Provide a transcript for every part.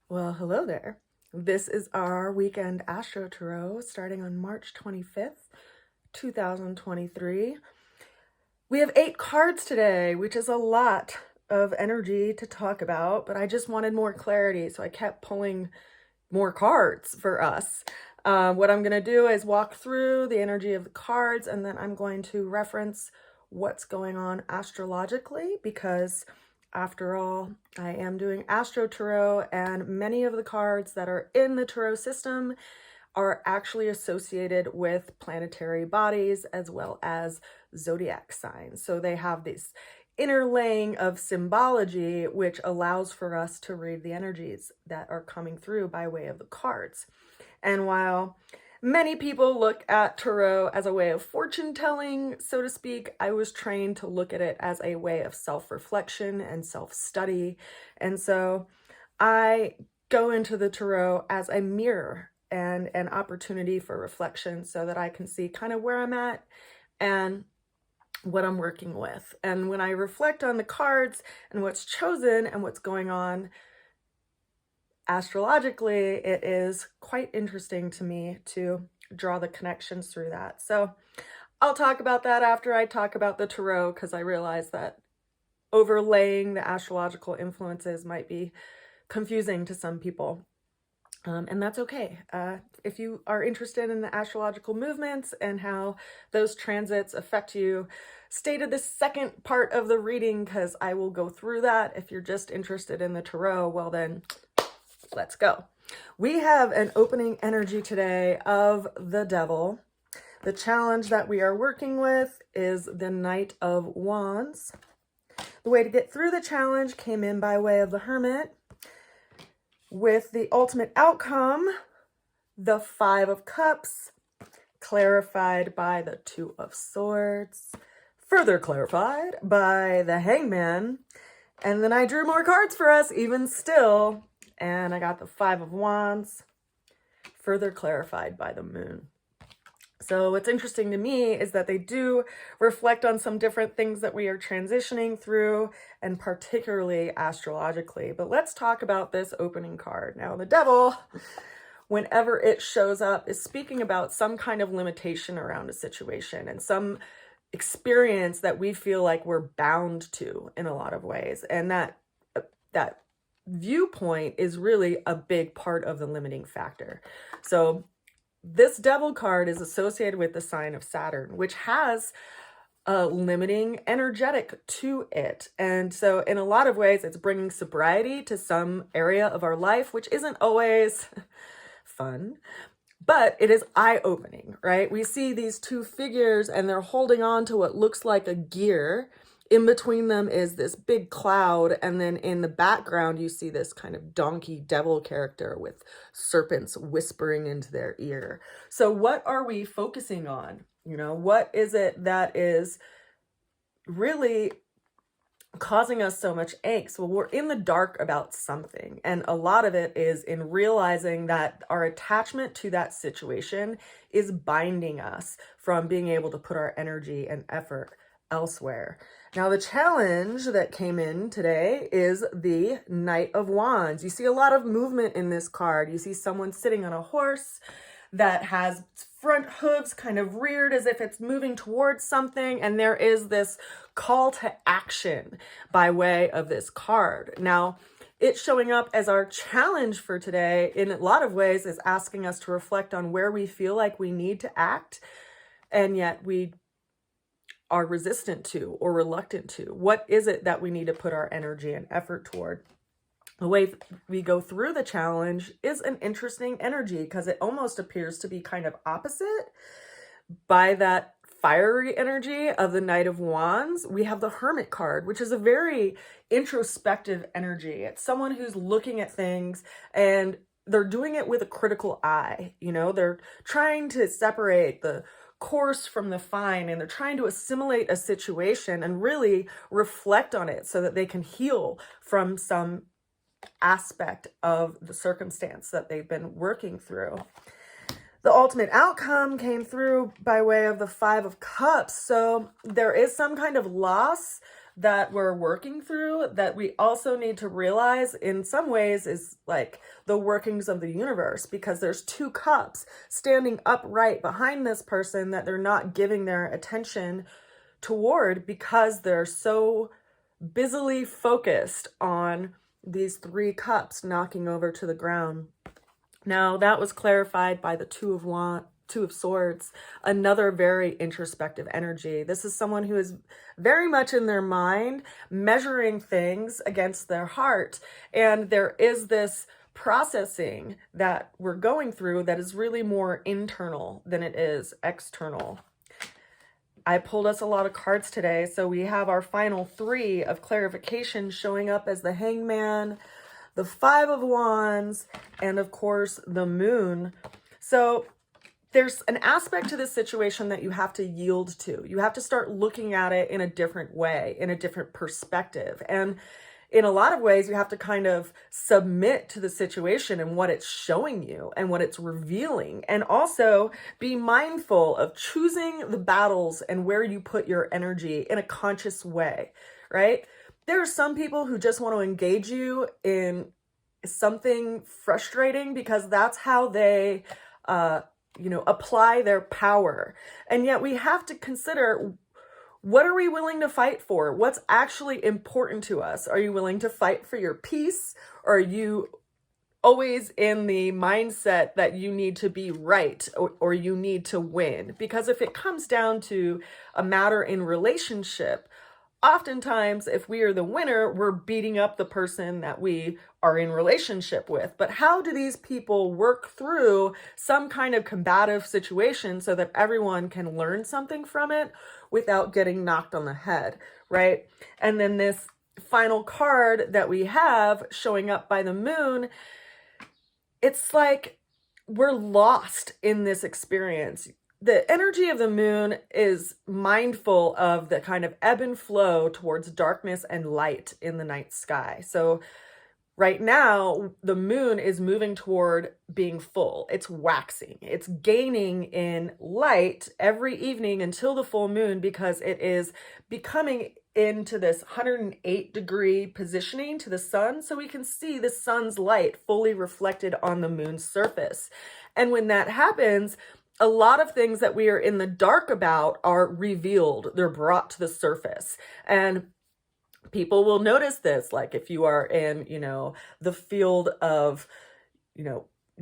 Well, hello there. This is our weekend Astro Tarot starting on March 25th, 2023. We have 8 cards today, which is a lot of energy to talk about, but I just wanted more clarity, so I kept pulling more cards for us. What I'm going to do is walk through the energy of the cards, and then I'm going to reference what's going on astrologically, because after all, I am doing Astro Tarot, and many of the cards that are in the Tarot system are actually associated with planetary bodies as well as zodiac signs. So they have this interlaying of symbology, which allows for us to read the energies that are coming through by way of the cards. And while many people look at tarot as a way of fortune telling, so to speak, I was trained to look at it as a way of self-reflection and self-study. And so I go into the tarot as a mirror and an opportunity for reflection so that I can see kind of where I'm at and what I'm working with. And when I reflect on the cards and what's chosen and what's going on astrologically, it is quite interesting to me to draw the connections through that. So I'll talk about that after I talk about the tarot, because I realize that overlaying the astrological influences might be confusing to some people. And that's okay. If you are interested in the astrological movements and how those transits affect you, stay to the second part of the reading, because I will go through that. If you're just interested in the tarot, well then, let's go. We have an opening energy today of the Devil. The challenge that we are working with is the Knight of Wands. The way to get through the challenge came in by way of the Hermit, with the ultimate outcome, the 5 of Cups, clarified by the 2 of Swords, further clarified by the Hangman, and then I drew more cards for us even still, and I got the 5 of Wands, further clarified by the Moon. So what's interesting to me is that they do reflect on some different things that we are transitioning through, and particularly astrologically. But let's talk about this opening card. Now, the Devil, whenever it shows up, is speaking about some kind of limitation around a situation and some experience that we feel like we're bound to in a lot of ways. And that viewpoint is really a big part of the limiting factor. So this Devil card is associated with the sign of Saturn, which has a limiting energetic to it. And so in a lot of ways, it's bringing sobriety to some area of our life, which isn't always fun, but it is eye-opening, right? We see these 2 figures and they're holding on to what looks like a gear. In between them is this big cloud, and then in the background you see this kind of donkey devil character with serpents whispering into their ear. So what are we focusing on? You know, what is it that is really causing us so much angst? Well, we're in the dark about something, and a lot of it is in realizing that our attachment to that situation is binding us from being able to put our energy and effort elsewhere. Now, the challenge that came in today is the Knight of Wands. You see a lot of movement in this card. You see someone sitting on a horse that has front hooves kind of reared as if it's moving towards something, and there is this call to action by way of this card. Now, it's showing up as our challenge for today in a lot of ways is asking us to reflect on where we feel like we need to act, and yet we are resistant to or reluctant to. What is it that we need to put our energy and effort toward? The way we go through the challenge is an interesting energy, because it almost appears to be kind of opposite. By that fiery energy of the Knight of Wands, we have the Hermit card, which is a very introspective energy. It's someone who's looking at things and they're doing it with a critical eye. You know, they're trying to separate the coarse from the fine, and they're trying to assimilate a situation and really reflect on it so that they can heal from some aspect of the circumstance that they've been working through. The ultimate outcome came through by way of the 5 of Cups. So there is some kind of loss that we're working through that we also need to realize in some ways is like the workings of the universe, because there's two cups standing upright behind this person that they're not giving their attention toward because they're so busily focused on these three cups knocking over to the ground. Now that was clarified by the Two of Swords, another very introspective energy. This is someone who is very much in their mind, measuring things against their heart. And there is this processing that we're going through that is really more internal than it is external. I pulled us a lot of cards today, so we have our final three of clarification showing up as the Hangman, the Five of Wands, and of course the Moon. So there's an aspect to this situation that you have to yield to. You have to start looking at it in a different way, in a different perspective. And in a lot of ways, you have to kind of submit to the situation and what it's showing you and what it's revealing. And also be mindful of choosing the battles and where you put your energy in a conscious way, right? There are some people who just want to engage you in something frustrating because that's how they, apply their power. And yet we have to consider, what are we willing to fight for? What's actually important to us? Are you willing to fight for your peace? Or are you always in the mindset that you need to be right or you need to win? Because if it comes down to a matter in relationship, oftentimes if we are the winner, we're beating up the person that we are in relationship with. But how do these people work through some kind of combative situation so that everyone can learn something from it without getting knocked on the head, right? And then this final card that we have showing up by the Moon, it's like we're lost in this experience. The energy of the Moon is mindful of the kind of ebb and flow towards darkness and light in the night sky. So right now, the Moon is moving toward being full. It's waxing. It's gaining in light every evening until the full moon, because it is becoming into this 108-degree positioning to the sun, so we can see the sun's light fully reflected on the moon's surface. And when that happens, a lot of things that we are in the dark about are revealed. They're brought to the surface. And people will notice this, like if you are in, the field of,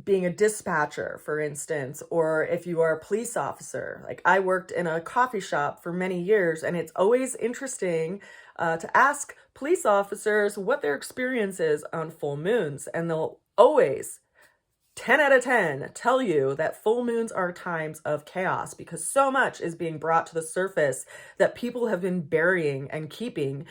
being a dispatcher, for instance, or if you are a police officer. Like I worked in a coffee shop for many years, and it's always interesting to ask police officers what their experience is on full moons. And they'll always 10 out of 10 tell you that full moons are times of chaos, because so much is being brought to the surface that people have been burying and keeping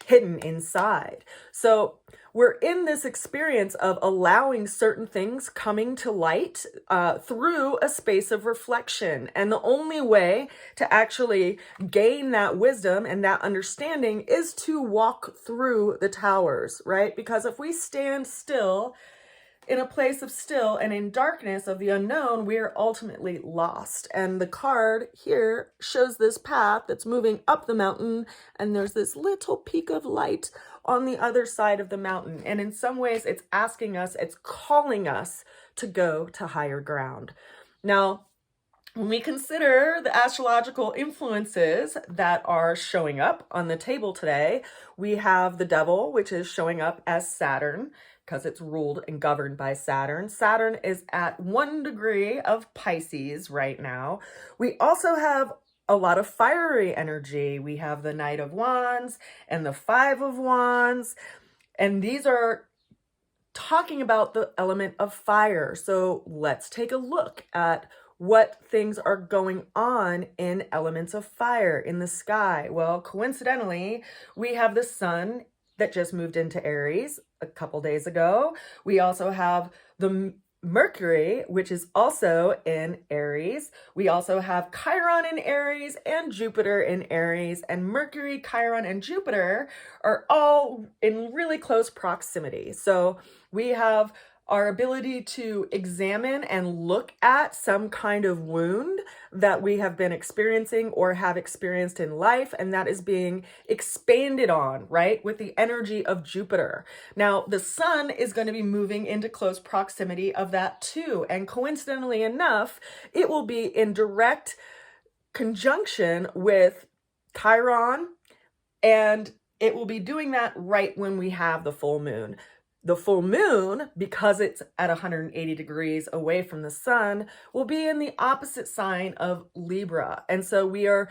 hidden inside. So we're in this experience of allowing certain things coming to light through a space of reflection. And the only way to actually gain that wisdom and that understanding is to walk through the towers, right? Because if we stand still in a place of still and in darkness of the unknown, we are ultimately lost. And the card here shows this path that's moving up the mountain, and there's this little peak of light on the other side of the mountain. And in some ways, it's asking us, it's calling us to go to higher ground. Now, when we consider the astrological influences that are showing up on the table today, we have the Devil, which is showing up as Saturn, because it's ruled and governed by Saturn. Saturn is at 1 degree of Pisces right now. We also have a lot of fiery energy. We have the Knight of Wands and the Five of Wands, and these are talking about the element of fire. So let's take a look at what things are going on in elements of fire in the sky. Well, coincidentally, we have the sun that just moved into Aries a couple days ago. We also have the Mercury, which is also in Aries. We also have Chiron in Aries and Jupiter in Aries. And Mercury, Chiron, and Jupiter are all in really close proximity. So we have our ability to examine and look at some kind of wound that we have been experiencing or have experienced in life, and that is being expanded on, right, with the energy of Jupiter. Now, the sun is going to be moving into close proximity of that too, and coincidentally enough, it will be in direct conjunction with Chiron, and it will be doing that right when we have the full moon. The full moon, because it's at 180 degrees away from the sun, will be in the opposite sign of Libra. And so we are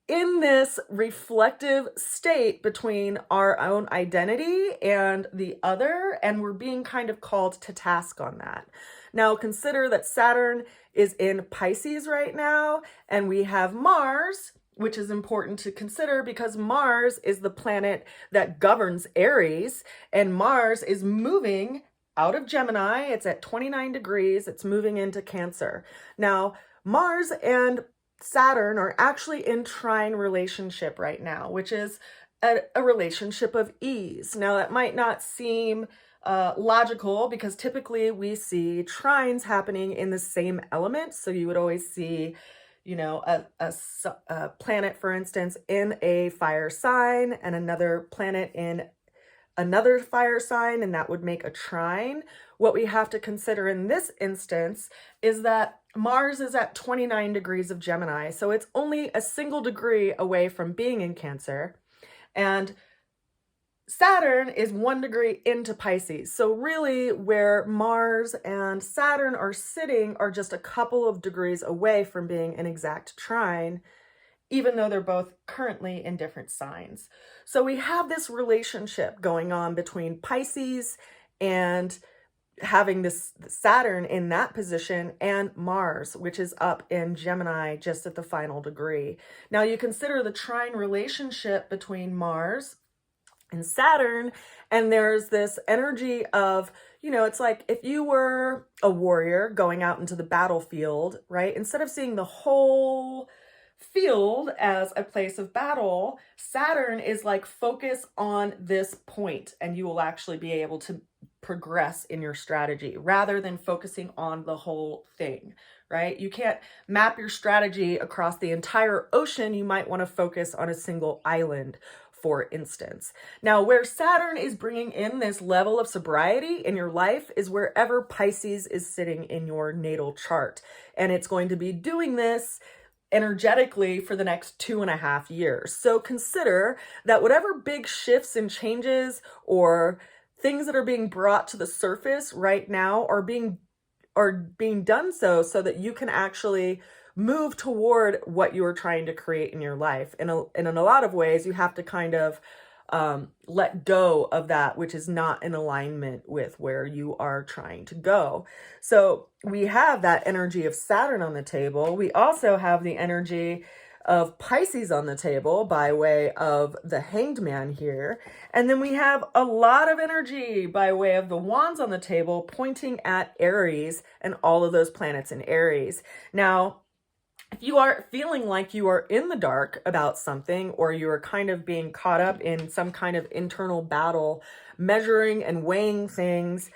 in this reflective state between our own identity and the other, and we're being kind of called to task on that. Now, consider that Saturn is in Pisces right now, and we have Mars, which is important to consider because Mars is the planet that governs Aries, and Mars is moving out of Gemini. It's at 29 degrees. It's moving into Cancer. Now, Mars and Saturn are actually in trine relationship right now, which is a relationship of ease. Now, that might not seem logical because typically we see trines happening in the same element. So you would always see, you know, a planet, for instance, in a fire sign and another planet in another fire sign, and that would make a trine. What we have to consider in this instance is that Mars is at 29 degrees of Gemini, so it's only a single degree away from being in Cancer, and Saturn is 1 degree into Pisces. So really where Mars and Saturn are sitting are just a couple of degrees away from being an exact trine, even though they're both currently in different signs. So we have this relationship going on between Pisces and having this Saturn in that position and Mars, which is up in Gemini just at the final degree. Now you consider the trine relationship between Mars and Saturn, and there's this energy of, you know, it's like if you were a warrior going out into the battlefield, right? Instead of seeing the whole field as a place of battle, Saturn is like, focus on this point and you will actually be able to progress in your strategy rather than focusing on the whole thing, right? You can't map your strategy across the entire ocean. You might want to focus on a single island, for instance. Now, where Saturn is bringing in this level of sobriety in your life is wherever Pisces is sitting in your natal chart. And it's going to be doing this energetically for the next 2.5 years. So consider that whatever big shifts and changes or things that are being brought to the surface right now are being done so that you can actually move toward what you are trying to create in your life. And in a lot of ways, you have to kind of let go of that which is not in alignment with where you are trying to go. So we have that energy of Saturn on the table. We also have the energy of Pisces on the table by way of the Hanged Man here. And then we have a lot of energy by way of the Wands on the table pointing at Aries and all of those planets in Aries. Now, if you are feeling like you are in the dark about something, or you are kind of being caught up in some kind of internal battle, measuring and weighing things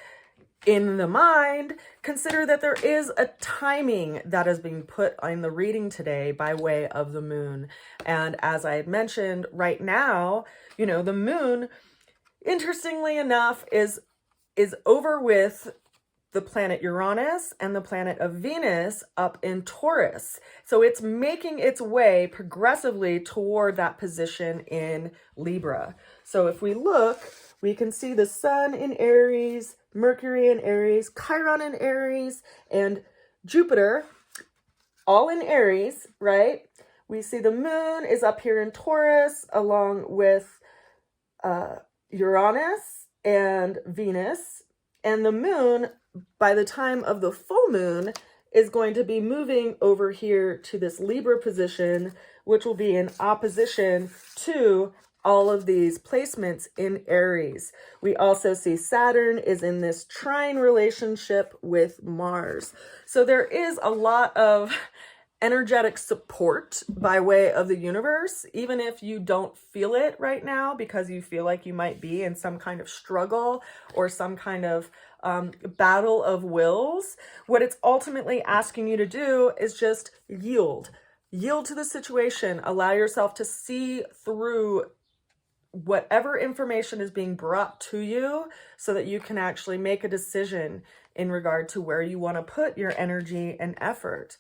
in the mind, consider that there is a timing that is being put in the reading today by way of the moon. And as I had mentioned, right now, you know, the moon, interestingly enough, is over with the planet Uranus and the planet of Venus up in Taurus. So it's making its way progressively toward that position in Libra. So if we look, we can see the sun in Aries, Mercury in Aries, Chiron in Aries, and Jupiter all in Aries, right? We see the moon is up here in Taurus along with Uranus and Venus, and the moon, by the time of the full moon, is going to be moving over here to this Libra position, which will be in opposition to all of these placements in Aries. We also see Saturn is in this trine relationship with Mars. So there is a lot of energetic support by way of the universe, even if you don't feel it right now because you feel like you might be in some kind of struggle or some kind of battle of wills. What it's ultimately asking you to do is just yield to the situation. Allow yourself to see through whatever information is being brought to you so that you can actually make a decision in regard to where you want to put your energy and effort.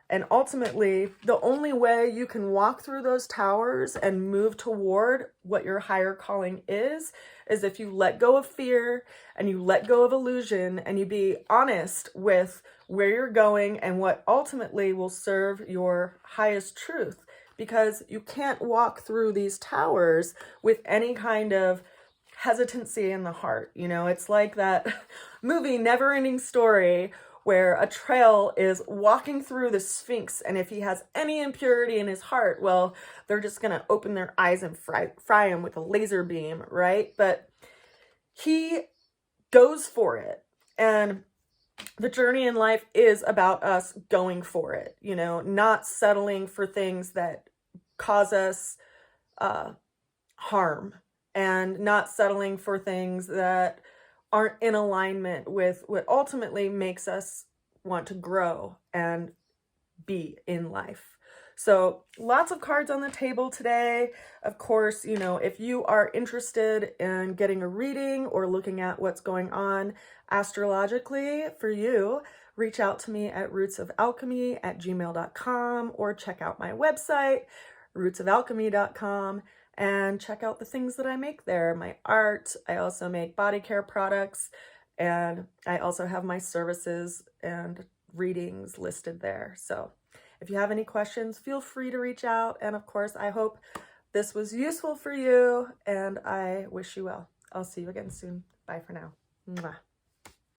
And ultimately, the only way you can walk through those towers and move toward what your higher calling is if you let go of fear and you let go of illusion and you be honest with where you're going and what ultimately will serve your highest truth. Because you can't walk through these towers with any kind of hesitancy in the heart. You know, it's like that movie Never Ending Story, where a trail is walking through the Sphinx, and if he has any impurity in his heart, well, they're just going to open their eyes and fry him with a laser beam, right? But he goes for it. And the journey in life is about us going for it, you know, not settling for things that cause us harm, and not settling for things that aren't in alignment with what ultimately makes us want to grow and be in life. So lots of cards on the table today. Of course, you know, if you are interested in getting a reading or looking at what's going on astrologically for you, reach out to me at rootsofalchemy@gmail.com, or check out my website, rootsofalchemy.com, and check out the things that I make there, my art. I also make body care products, and I also have my services and readings listed there. So if you have any questions, feel free to reach out. And of course, I hope this was useful for you, and I wish you well. I'll see you again soon. Bye for now. Mwah.